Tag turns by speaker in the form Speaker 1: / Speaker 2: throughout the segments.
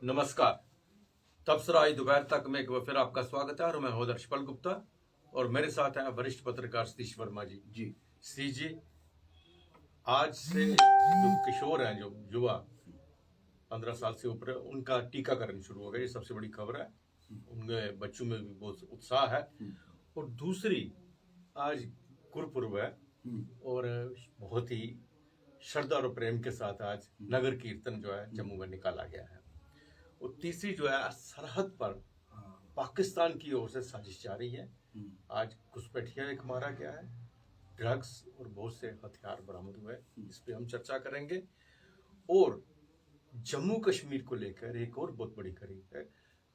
Speaker 1: नमस्कार। तबसरा आज दोपहर तक में एक बार फिर आपका स्वागत है और मैं हूं हर्षपाल गुप्ता और मेरे साथ हैं वरिष्ठ पत्रकार सतीश वर्मा जी। सतीश जी, आज से जो किशोर हैं, जो युवा 15 साल से ऊपर, उनका टीकाकरण शुरू हो गया। ये सबसे बड़ी खबर है। उनके बच्चों में भी बहुत उत्साह है। और दूसरी, आज गुरुपुर्ब है और बहुत ही श्रद्धा और प्रेम के साथ आज नगर कीर्तन जो है जम्मू में निकाला गया है। और तीसरी जो है, सरहद पर पाकिस्तान की ओर से साजिश जारी है। आज घुसपैठिया एक मारा गया है, ड्रग्स और बहुत से हथियार बरामद हुए। इस पे हम चर्चा करेंगे। और जम्मू कश्मीर को लेकर एक और बहुत बड़ी खबर है।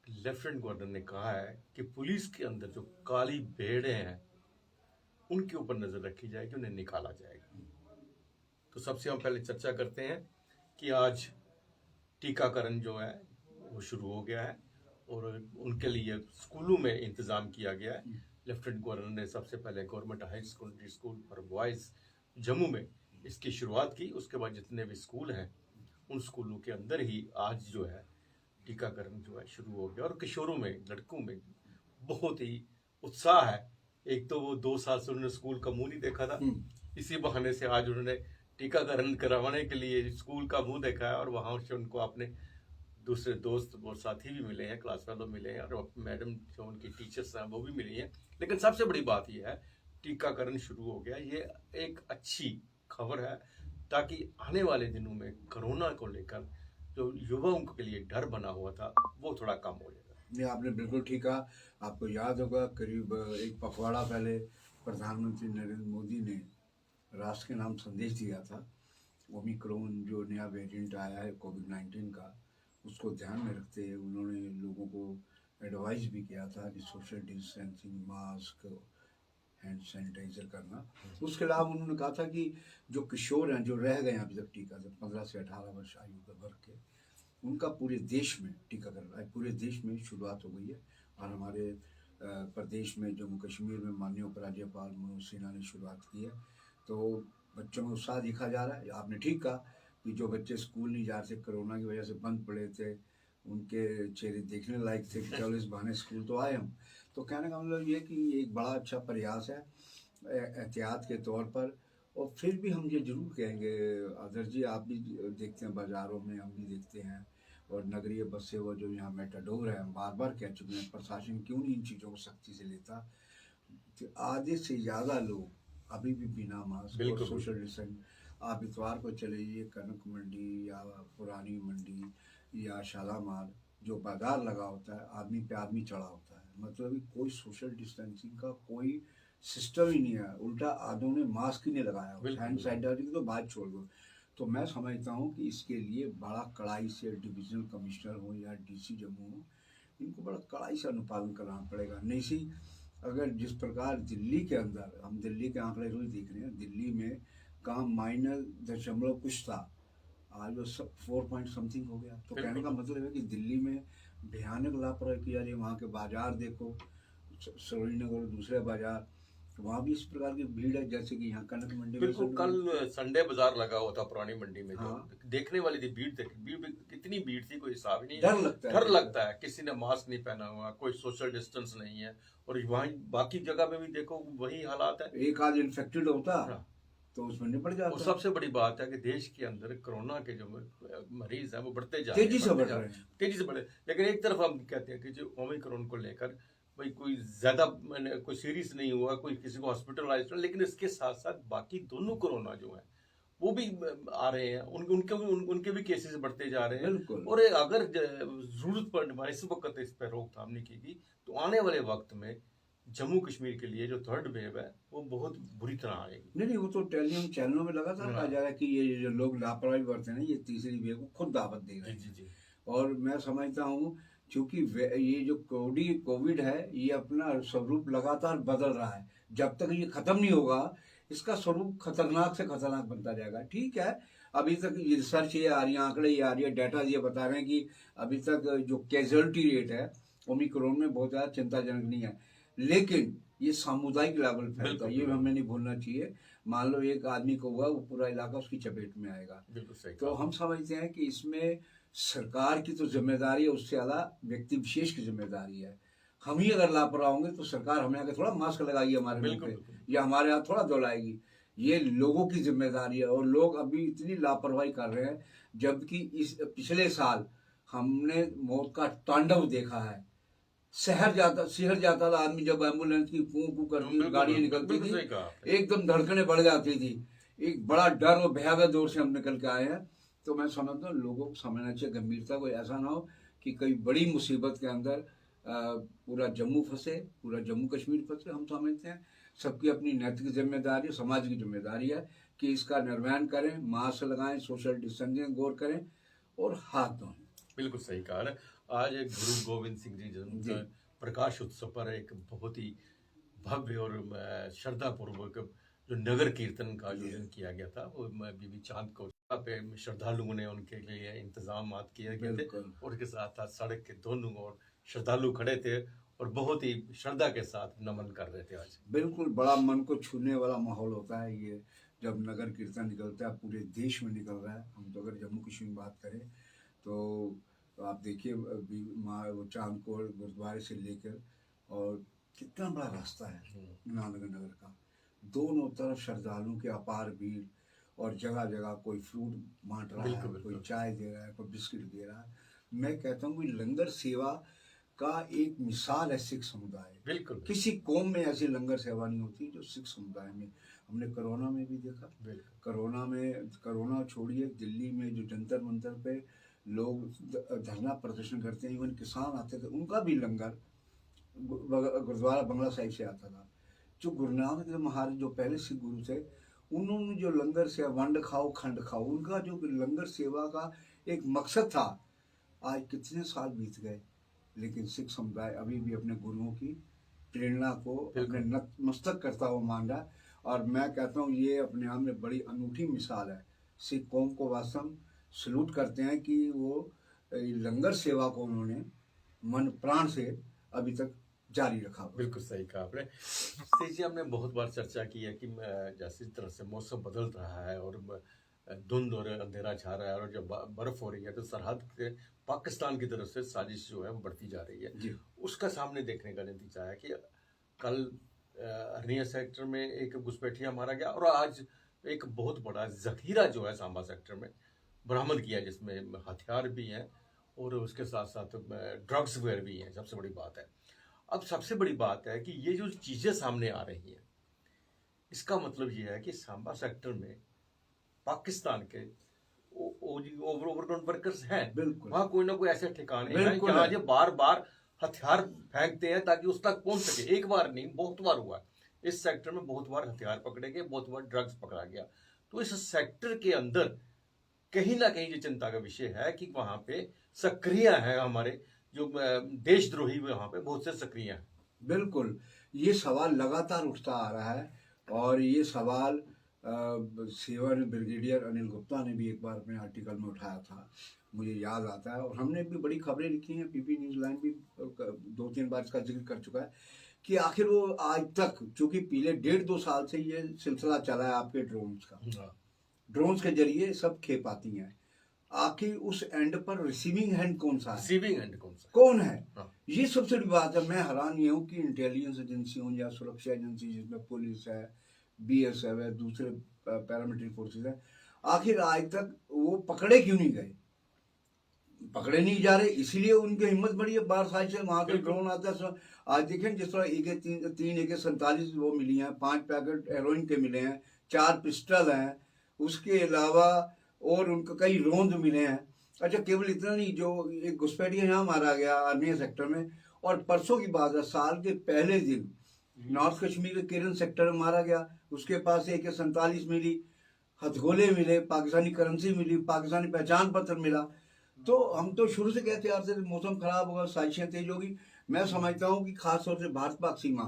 Speaker 1: लेफ्टिनेंट गवर्नर ने कहा है कि पुलिस के अंदर जो काली भेड़ें हैं उनके ऊपर नजर रखी जाएगी, उन्हें निकाला जाएगा। तो सबसे हम पहले चर्चा करते हैं कि आज टीकाकरण जो है वो शुरू हो गया है और उनके लिए स्कूलों में इंतजाम किया गया है। लेफ्टिनेंट गवर्नर ने सबसे पहले government high secondary school for boys Jammu में इसकी शुरुआत की। उसके बाद जितने भी स्कूल हैं उन स्कूलों के अंदर ही आज जो है टीकाकरण जो है शुरू हो गया। और किशोरों में, लड़कों में बहुत ही उत्साह है। एक तो वो 2 साल से उन्होंने स्कूल का मुंह नहीं देखा था, इसी बहाने से आज उन्होंने टीकाकरण करवाने के लिए स्कूल का मुंह देखा है और वहां से उनको अपने दूसरे दोस्त और साथी भी मिले हैं, क्लास फेलो मिले हैं और मैडम जो उनकी टीचर्स हैं वो भी मिली हैं। लेकिन सबसे बड़ी बात यह है, टीकाकरण शुरू हो गया। ये एक अच्छी खबर है ताकि आने वाले दिनों में कोरोना को लेकर जो युवाओं के लिए डर बना हुआ था वो थोड़ा कम हो जाएगा।
Speaker 2: नहीं, आपने बिल्कुल ठीक कहा। आपको याद होगा करीब एक पखवाड़ा पहले प्रधानमंत्री नरेंद्र मोदी ने राष्ट्र के नाम संदेश दिया था। ओमिक्रॉन जो नया वेरिएंट आया है कोविड-19 का, उसको ध्यान में रखते हुए उन्होंने लोगों को एडवाइस भी किया था कि social distancing, mask, hand sanitizer करना। उसके अलावा उन्होंने कहा था कि जो किशोर हैं जो रह गए हैं अभी तक टीका से 15 से 18 वर्ष आयु के वर्ग के, उनका पूरे देश में टीकाकरण पूरे देश में शुरुआत हो गई है। और हमारे प्रदेश में जम्मू कश्मीर में माननीय उपराज्यपाल मनोज सिन्हा ने शुरुआत की है। तो बच्चों में उत्साह देखा जा रहा है। आपने ठीक कहा कि जो बच्चे स्कूल नहीं जा रहे थे, कोरोना की वजह से बंद पड़े थे, उनके चेहरे देखने लायक थे कि चलो इस बहाने स्कूल तो आए हम। तो कहने का मतलब ये कि एक बड़ा अच्छा प्रयास है एहतियात के तौर पर। और फिर भी हम ये जरूर कहेंगे, आदर्श जी, आप भी देखते हैं बाज़ारों में, हम भी देखते हैं, और नगरीय बस सेवा जो यहाँ मेटाडोर है, हम बार बार कह चुके हैं प्रशासन क्यों नहीं इन चीज़ों को सख्ती से लेता। तो आधे से ज़्यादा लोग अभी भी बिना मास्क और सोशल डिस्टेंस। आप इतवार को चले जाइए कनक मंडी या पुरानी मंडी या शालामार, जो बाजार लगा होता है, आदमी पे आदमी चढ़ा होता है। मतलब कोई सोशल डिस्टेंसिंग का कोई सिस्टम ही नहीं है। उल्टा आधों ने मास्क ही नहीं लगाया, हैंड सैनिटाइजर की तो बात छोड़ दो। तो मैं समझता हूँ कि इसके लिए बड़ा कड़ाई से डिविजनल कमिश्नर हो या डीसी जम्मू हो, इनको बड़ा कड़ाई से अनुपालन करना पड़ेगा। नहीं सी अगर जिस प्रकार दिल्ली के अंदर, हम दिल्ली के आंकड़े रोज देख रहे हैं, दिल्ली में काम माइनर % कुछ था, आज वो सब 4 पॉइंट समथिंग हो गया। तो कहने का मतलब है कि दिल्ली में भयानक लापरवाही की जा रही है। वहाँ के बाजार देखो, सरोजनी नगर और दूसरे बाजार, वहाँ भी इस प्रकार की भीड़ है जैसे कि यहाँ कनक मंडी में।
Speaker 1: बिल्कुल, कल संडे बाजार लगा हुआ था पुरानी मंडी में। हाँ। जो देखने वाली थी भीड़, कितनी भीड़ थी, कोई हिसाब ही नहीं। डर लगता है। किसी ने मास्क नहीं पहना हुआ, कोई सोशल डिस्टेंस नहीं है। और वहीं बाकी जगह में भी देखो वही हालात है।
Speaker 2: एक आध इन्फेक्टेड होता तो उसमें निपट जाता।
Speaker 1: और सबसे बड़ी बात है कि देश के अंदर कोरोना के जो मरीज हैं वो बढ़ते जा रहे हैं, तेजी से बढ़े। लेकिन एक तरफ हम कहते हैं कि जो ओमिक्रॉन को लेकर भाई कोई ज्यादा कोई सीरियस नहीं हुआ, कोई किसी को हॉस्पिटलाइज, लेकिन इसके साथ साथ बाकी दोनों कोरोना जो है वो भी आ रहे हैं। उनके भी केसेस बढ़ते जा रहे हैं। और अगर जरूरत पड़े इस वक्त इस पर रोकथाम नहीं की तो आने वाले वक्त में जम्मू कश्मीर के लिए जो थर्ड वेव है वो बहुत बुरी तरह आएगी।
Speaker 2: नहीं, वो तो टेलीविजन चैनलों में लगातार आ जा रहा है कि ये जो लोग लापरवाही बरते हैं, ये तीसरी वेव को खुद दावत दे रहे हैं। जी। और मैं समझता हूँ क्योंकि ये जो कोविड है, ये अपना स्वरूप लगातार बदल रहा है। जब तक ये खत्म नहीं होगा, इसका स्वरूप खतरनाक से खतरनाक बनता जाएगा। ठीक है, अभी तक रिसर्च ये आ रही है, आंकड़े ये आ रही है, डाटा ये बता रहे हैं कि अभी तक जो कैजुअलिटी रेट है ओमिक्रॉन में बहुत ज़्यादा चिंताजनक नहीं है। लेकिन ये सामुदायिक लेवल फैलता है, ये हमें नहीं भूलना चाहिए। मान लो एक आदमी को हुआ, वो पूरा इलाका उसकी चपेट में आएगा।
Speaker 1: बिल्कुल सही।
Speaker 2: तो हम समझते हैं कि इसमें सरकार की तो जिम्मेदारी है, उससे ज़्यादा व्यक्ति विशेष की जिम्मेदारी है। हम ही अगर लापरवाह होंगे तो सरकार हमें आके थोड़ा मास्क लगाएगी हमारे मुंह
Speaker 1: बिल्कुल
Speaker 2: पे,
Speaker 1: बिल्कुल।
Speaker 2: या हमारे यहाँ थोड़ा दौड़ाएगी। ये लोगों की जिम्मेदारी है, और लोग अभी इतनी लापरवाही कर रहे हैं, जबकि इस पिछले साल हमने मौत का तांडव देखा है। शहर जाता था आदमी, जब एम्बुलेंस की फू फू करती
Speaker 1: बिल्कुल
Speaker 2: गाड़ियां
Speaker 1: बिल्कुल
Speaker 2: निकलती
Speaker 1: बिल्कुल
Speaker 2: थी,
Speaker 1: सही कहा आपने।
Speaker 2: एकदम धड़कनें बढ़ जाती थी। एक बड़ा डर और भयावह दौर से हम निकल के आए हैं। तो मैं समझता हूँ लोगों को समझना चाहिए गंभीरता, कोई ऐसा ना हो कि कई बड़ी मुसीबत के अंदर पूरा जम्मू फंसे, पूरा जम्मू कश्मीर फंसे। हम समझते हैं सबकी अपनी नैतिक जिम्मेदारी, समाज की जिम्मेदारी है कि इसका निर्वहन करें, मास्क लगाएं, सोशल डिस्टेंसिंग गौर करें और हाथ धोएं।
Speaker 1: बिल्कुल सही कहा है। आज एक गुरु गोविंद सिंह जी जन्म
Speaker 2: जी।
Speaker 1: प्रकाश उत्सव पर एक बहुत ही भव्य और श्रद्धा पूर्वक जो नगर कीर्तन का आयोजन किया गया था, वो बीबी चांद को पे श्रद्धालुओं ने उनके लिए इंतजाम किए गए थे,
Speaker 2: बिल्कुल।
Speaker 1: और उसके साथ साथ सड़क के दोनों ओर श्रद्धालु खड़े थे और बहुत ही श्रद्धा के साथ नमन कर रहे थे। आज
Speaker 2: बिल्कुल बड़ा मन को छूने वाला माहौल होता है ये, जब नगर कीर्तन निकलता है, पूरे देश में निकल रहा है। हम तो अगर जम्मू कश्मीर में बात करें तो आप देखिए अभी माँ वो चांदकोर गुरुद्वारे से लेकर, और कितना बड़ा रास्ता है नानगर नगर का, दोनों तरफ श्रद्धालुओं की अपार भीड़, और जगह जगह कोई फ्रूट बांट रहा है,
Speaker 1: बिल्कुल
Speaker 2: कोई
Speaker 1: बिल्कुल
Speaker 2: चाय दे रहा है, कोई बिस्किट दे रहा है। मैं कहता हूँ कि लंगर सेवा का एक मिसाल है सिख समुदाय।
Speaker 1: बिल्कुल
Speaker 2: किसी कौम में ऐसी लंगर सेवा नहीं होती जो सिख समुदाय में। हमने कोरोना में भी देखा।
Speaker 1: बिल्कुल।
Speaker 2: कोरोना छोड़िए, दिल्ली में जो जंतर मंतर पे लोग धरना प्रदर्शन करते हैं, इवन किसान आते थे, उनका भी लंगर गुरुद्वारा बंगला साहिब से आता था। जो गुरु नानक देव महाराज जो पहले सिख गुरु थे, उन्होंने जो लंगर सेवा, वंड खाओ खंड खाओ, उनका जो लंगर सेवा का एक मकसद था, आज कितने साल बीत गए, लेकिन सिख समुदाय अभी भी अपने गुरुओं की प्रेरणा को अपने नतमस्तक करता हुआ मान रहा है। और मैं कहता हूँ ये अपने आप में बड़ी अनूठी मिसाल है। सिख कौम को वास्तव में सलूट करते हैं कि वो लंगर सेवा को उन्होंने मन प्राण से अभी तक जारी रखा हुआ।
Speaker 1: बिल्कुल सही कहा आपने। स्टेज जी, हमने बहुत बार चर्चा की है कि जैसे तरह से मौसम बदल रहा है और धुंध और अंधेरा छा रहा है, और जब बर्फ हो रही है तो सरहद के पाकिस्तान की तरफ से साजिश जो है वो बढ़ती जा रही है। उसका सामने देखने का नतीजा है कि कल अरनिया सेक्टर में एक घुसपैठिया मारा गया, और आज एक बहुत बड़ा जखीरा जो है सांबा सेक्टर में बरामद किया, जिसमें हथियार भी हैं और उसके साथ साथ ड्रग्स वगैरह भी हैं। सबसे बड़ी बात है, अब सबसे बड़ी बात है कि ये जो चीजें सामने आ रही हैं, इसका मतलब ये है कि सांबा सेक्टर में पाकिस्तान के ओवरग्राउंड वर्कर्स हैं।
Speaker 2: बिल्कुल।
Speaker 1: वहां कोई ना कोई ऐसे ठिकाने हैं
Speaker 2: बिल्कुल
Speaker 1: जहां
Speaker 2: है।
Speaker 1: ये बार बार हथियार फेंकते हैं ताकि उस तक पहुंच सके। एक बार नहीं, बहुत बार हुआ इस सेक्टर में, बहुत बार हथियार पकड़े गए, बहुत बार ड्रग्स पकड़ा गया। तो इस सेक्टर के अंदर कहीं ना कहीं ये चिंता का विषय है कि वहां पे सक्रिय है हमारे जो देशद्रोही, वहां पे बहुत से सक्रिय हैं।
Speaker 2: बिल्कुल, ये सवाल लगातार उठता आ रहा है, और ये सवाल सेवन ब्रिगेडियर अनिल गुप्ता ने भी एक बार अपने आर्टिकल में उठाया था, मुझे याद आता है। और हमने भी बड़ी खबरें लिखी हैं, पीपी न्यूज़ लाइन भी 2-3 बार इसका जिक्र कर चुका है कि आखिर वो आज तक, चूंकि पिछले 1.5-2 साल से ये सिलसिला चला है आपके ड्रोन्स का, ड्रोन्स के जरिए सब खेप आती हैं, आखिर उस एंड पर रिसीविंग हैंड कौन सा है,
Speaker 1: रिसीविंग एंड
Speaker 2: कौन है? ये सबसे बड़ी बात है। मैं हैरान ये हूँ कि इंटेलिजेंस एजेंसियों या सुरक्षा एजेंसी, जिसमें पुलिस है, बीएसएफ है, दूसरे पैरामिलिट्री फोर्सेस है, आखिर आज तक वो पकड़े क्यों नहीं गए? पकड़े नहीं जा रहे, इसीलिए उनकी हिम्मत बढ़ी है। बाहर साइड से वहां से ड्रोन आता है। आज देखें जिस तरह तीन AK-47 वो मिली हैं, 5 पैकेट हेरोइन के मिले हैं, 4 पिस्टल हैं, उसके अलावा और उनको कई रोंद मिले हैं। अच्छा, केवल इतना नहीं, जो एक घुसपैठिया यहाँ मारा गया आर्निया सेक्टर में, और परसों की बात है, साल के पहले दिन नॉर्थ कश्मीर के केरन सेक्टर में मारा गया, उसके पास AK-47 मिली, हथगोले मिले, पाकिस्तानी करेंसी मिली, पाकिस्तानी पहचान पत्र मिला। तो हम तो शुरू से कहते आ रहे थे मौसम खराब होगा, साजिशें तेज होगी। मैं समझता हूँ कि खासतौर से भारत पाक सीमा,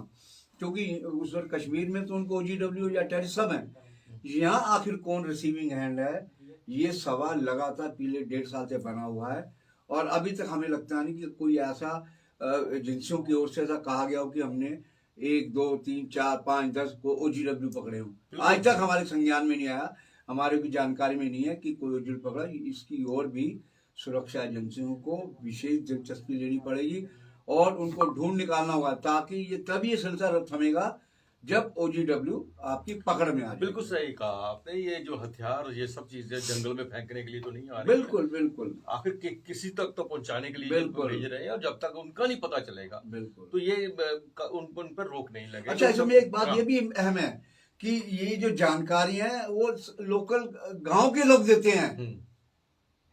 Speaker 2: क्योंकि उस वक्त कश्मीर में तो उनको OGW या टेररिज्म है, यहाँ आखिर कौन रिसीविंग हैंड है, ये सवाल लगातार पिछले 1.5 साल से बना हुआ है। और अभी तक हमें लगता नहीं कि कोई ऐसा एजेंसियों की ओर से ऐसा कहा गया हो कि हमने 1, 2, 3, 4, 5, 10 को OGW पकड़े हों। आज तक हमारे संज्ञान में नहीं आया, हमारे की जानकारी में नहीं है कि कोई OGW पकड़ा। इसकी ओर भी सुरक्षा एजेंसियों को विशेष दिलचस्पी लेनी पड़ेगी और उनको ढूंढ निकालना होगा, ताकि ये तभी ये सिलसिला थमेगा जब OGW आपकी पकड़ में आ जाए।
Speaker 1: बिल्कुल सही कहा आपने। ये जो हथियार ये सब चीजें जंगल में फेंकने के लिए तो नहीं आ रही
Speaker 2: बिल्कुल बिल्कुल
Speaker 1: आखिर किसी तक तो पहुंचाने के लिए
Speaker 2: बिल्कुल।
Speaker 1: भेज रहे हैं, और जब तक उनका नहीं पता चलेगा
Speaker 2: बिल्कुल।
Speaker 1: तो ये उन पर रोक नहीं लगेगी।
Speaker 2: अच्छा, इसमें एक बात
Speaker 1: हाँ।
Speaker 2: ये भी अहम है कि ये जो जानकारी है वो लोकल गांव के लोग देते हैं।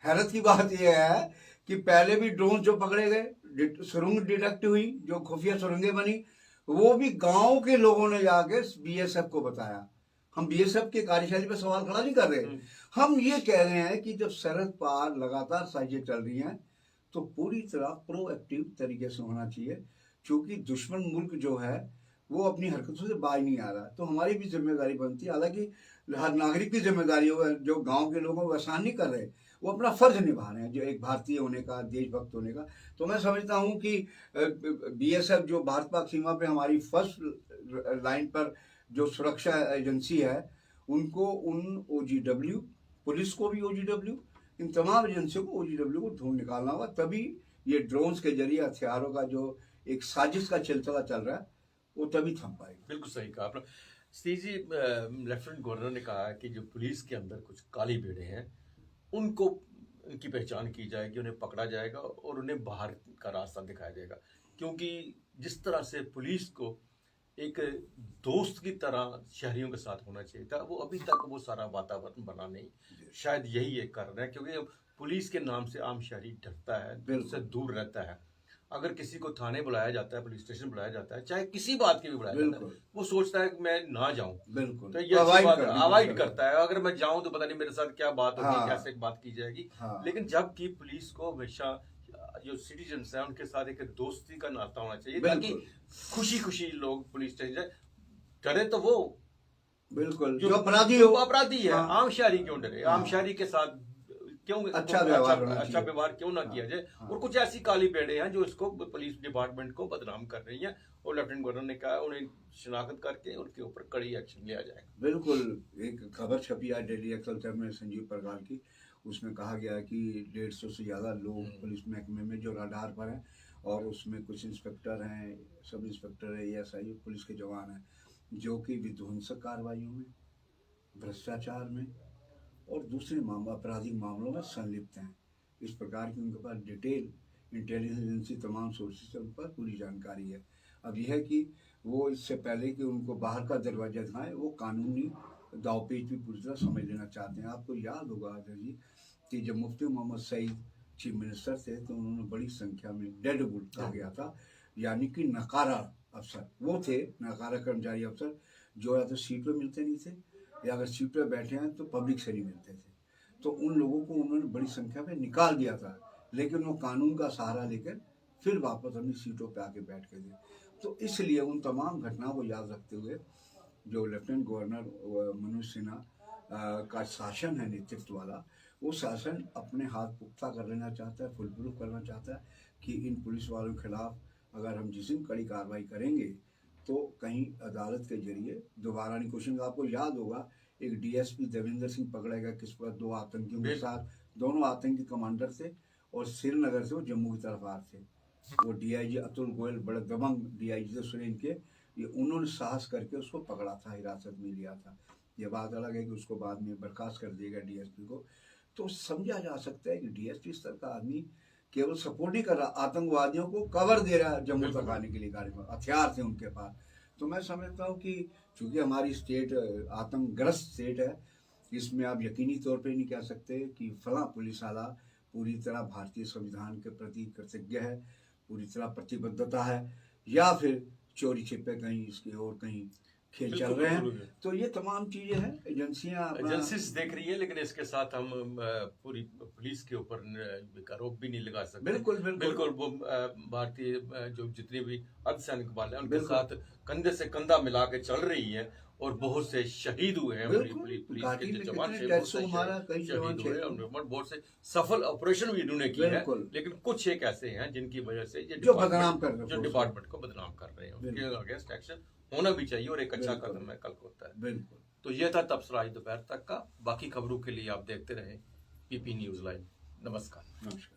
Speaker 2: हैरत की बात यह है कि पहले भी ड्रोन जो पकड़े गए, सुरंग डिटेक्ट हुई, जो खुफिया सुरंगें बनी, वो भी गांव के लोगों ने जाके BSF को बताया। हम BSF की कार्यशैली पे सवाल खड़ा नहीं कर रहे, हम ये कह रहे हैं कि जब सरहद पार लगातार साजिशें चल रही हैं तो पूरी तरह प्रोएक्टिव तरीके से होना चाहिए, क्योंकि दुश्मन मुल्क जो है वो अपनी हरकतों से बाज नहीं आ रहा। तो हमारी भी जिम्मेदारी बनती है, हालांकि हर नागरिक की जिम्मेदारी हो, जो गांव के लोगों को आसान नहीं कर रहे, वो अपना फर्ज निभा रहे हैं, जो एक भारतीय होने का, देशभक्त होने का। तो मैं समझता हूं कि BSF जो भारत पाक सीमा पे हमारी फर्स्ट लाइन पर जो सुरक्षा एजेंसी है, उनको उन OGW, पुलिस को भी OGW, इन तमाम एजेंसियों को OGW को ढूंढ निकालना होगा, तभी ये ड्रोन्स के जरिए हथियारों का जो एक साजिश का सिलसिला चल रहा है वो तभी थम पाएगा।
Speaker 1: बिल्कुल सही कहा आपने। सी जी, लेफ्टिनेंट गवर्नर ने कहा कि जो पुलिस के अंदर कुछ काली भेड़े हैं उनको उनकी पहचान की जाएगी, उन्हें पकड़ा जाएगा और उन्हें बाहर का रास्ता दिखाया जाएगा, क्योंकि जिस तरह से पुलिस को एक दोस्त की तरह शहरियों के साथ होना चाहिए था, वो अभी तक वो सारा वातावरण बना नहीं। शायद यही एक कारण है, क्योंकि पुलिस के नाम से आम शहरी डरता है, उससे दूर रहता है। अगर किसी को थाने बुलाया जाता है, पुलिस स्टेशन बुलाया जाता है, चाहे किसी बात के भी बुलाया जाता है, वो सोचता है कि मैं ना जाऊं।
Speaker 2: बिल्कुल,
Speaker 1: तो ये अवॉइड करता है, अगर मैं जाऊं तो पता नहीं मेरे साथ क्या बात होगी,
Speaker 2: हाँ,
Speaker 1: कैसे बात की जाएगी। हाँ। लेकिन जबकि पुलिस को हमेशा जो सिटीजन्स हैं उनके साथ एक दोस्ती का नाता होना चाहिए, ताकि खुशी खुशी लोग पुलिस स्टेशन जाए। डरे तो वो
Speaker 2: बिल्कुल जो अपराधी हो,
Speaker 1: अपराधी है, हाँ। आम शहरी क्यों डरे? हाँ। आम शहरी के साथ क्यों अच्छा व्यवहार क्यों ना किया जाए? और कुछ ऐसी काली भेड़ें हैं जो इसको पुलिस डिपार्टमेंट को बदनाम कर रही हैं, और लेफ्टिनेंट गवर्नर ने कहा उन्हें शिनाख्त करके उनके ऊपर कड़ी एक्शन लिया जाएगा।
Speaker 2: बिल्कुल। एक खबर छपी है डेली एक्सलसर में संजीव परगाल की, उसमें कहा गया कि 150 से ज़्यादा लोग पुलिस महकमे में जो रडार पर हैं, और उसमें कुछ इंस्पेक्टर हैं, सब इंस्पेक्टर है, ASI पुलिस के जवान हैं, जो कि विध्वंसक कार्रवाइयों में, भ्रष्टाचार में और दूसरे आपराधिक मामलों में संलिप्त हैं। इस प्रकार की उनके पास डिटेल इंटेलिजेंस एजेंसी तमाम सोर्सेज से उन पर पूरी जानकारी है। अब यह है कि वो इससे पहले कि उनको बाहर का दरवाजा दिखाएं, वो कानूनी दावपेच भी पूरी तरह समझ लेना चाहते हैं। आपको याद होगा आदर जी कि जब मुफ्ती मोहम्मद सईद चीफ मिनिस्टर थे तो उन्होंने बड़ी संख्या में डेड वुड कहा गया था, यानी कि नकारा अफसर, वो थे नकारा कर्मचारी अफसर, जो या तो सीट पे मिलते नहीं थे, या अगर सीट पे बैठे हैं तो पब्लिक से नहीं मिलते थे। तो उन लोगों को उन्होंने बड़ी संख्या में निकाल दिया था, लेकिन वो कानून का सहारा लेकर फिर वापस अपनी सीटों पे आके बैठ गए थे। तो इसलिए उन तमाम घटनाओं को याद रखते हुए जो लेफ्टिनेंट गवर्नर मनोज सिन्हा का शासन है, नेतृत्व वाला, वो शासन अपने हाथ पुख्ता कर लेना चाहता है, फुल प्रूफ करना चाहता है कि इन पुलिस वालों के खिलाफ अगर हम जिस दिन कड़ी कार्रवाई करेंगे तो कहीं अदालत के जरिए दोबारा नहीं क्वेश्चन। आपको याद होगा एक DSP देवेंद्र सिंह पकड़ा गया, किस पर 2 आतंकियों के साथ, दोनों आतंकी कमांडर थे और श्रीनगर से वो जम्मू की तरफ आ रहे थे। वो DIG अतुल गोयल, बड़े दबंग DIG थे सुरेन के, ये उन्होंने साहस करके उसको पकड़ा था, हिरासत में लिया था। ये बात अलग है कि उसको बाद में बर्खास्त कर दिया गया DSP को। तो समझा जा सकता है कि DSP स्तर का आदमी केवल सपोर्ट नहीं कर रहा, आतंकवादियों को कवर दे रहा है जम्मू तक आने के लिए, हथियार थे उनके पास। तो मैं समझता हूँ कि चूंकि हमारी स्टेट आतंकग्रस्त स्टेट है, इसमें आप यकीनी तौर पे नहीं कह सकते कि फला पुलिस वाला पूरी तरह भारतीय संविधान के प्रति कृतज्ञ है, पूरी तरह प्रतिबद्धता है, या फिर चोरी छिपे कहीं इसके और कहीं खेल चल रहे हैं। तो ये तमाम चीजें हैं, एजेंसीज
Speaker 1: देख रही है, लेकिन इसके साथ हम पूरी पुलिस के ऊपर आरोप भी नहीं लगा सकते। बिल्कुल वो भारतीय जो जितने भी अर्धसैनिक बल है उनके साथ कंधे से कंधा मिला के चल रही है, और बहुत से शहीद हुए हैं। पुलिस के जो जवान शहीद हुए हैं, बहुत से सफल ऑपरेशन भी इन्होंने किए हैं, लेकिन कुछ एक ऐसे हैं जिनकी वजह से जो डिपार्टमेंट को बदनाम कर रहे हैं, उनके अगेंस्ट एक्शन होना भी चाहिए, और एक अच्छा कदम है, कल को होता है।
Speaker 2: बिल्कुल।
Speaker 1: तो यह था तबसरा आज दोपहर तक का। बाकी खबरों के लिए आप देखते रहें PP न्यूज़ लाइव। नमस्कार।
Speaker 2: नमस्कार।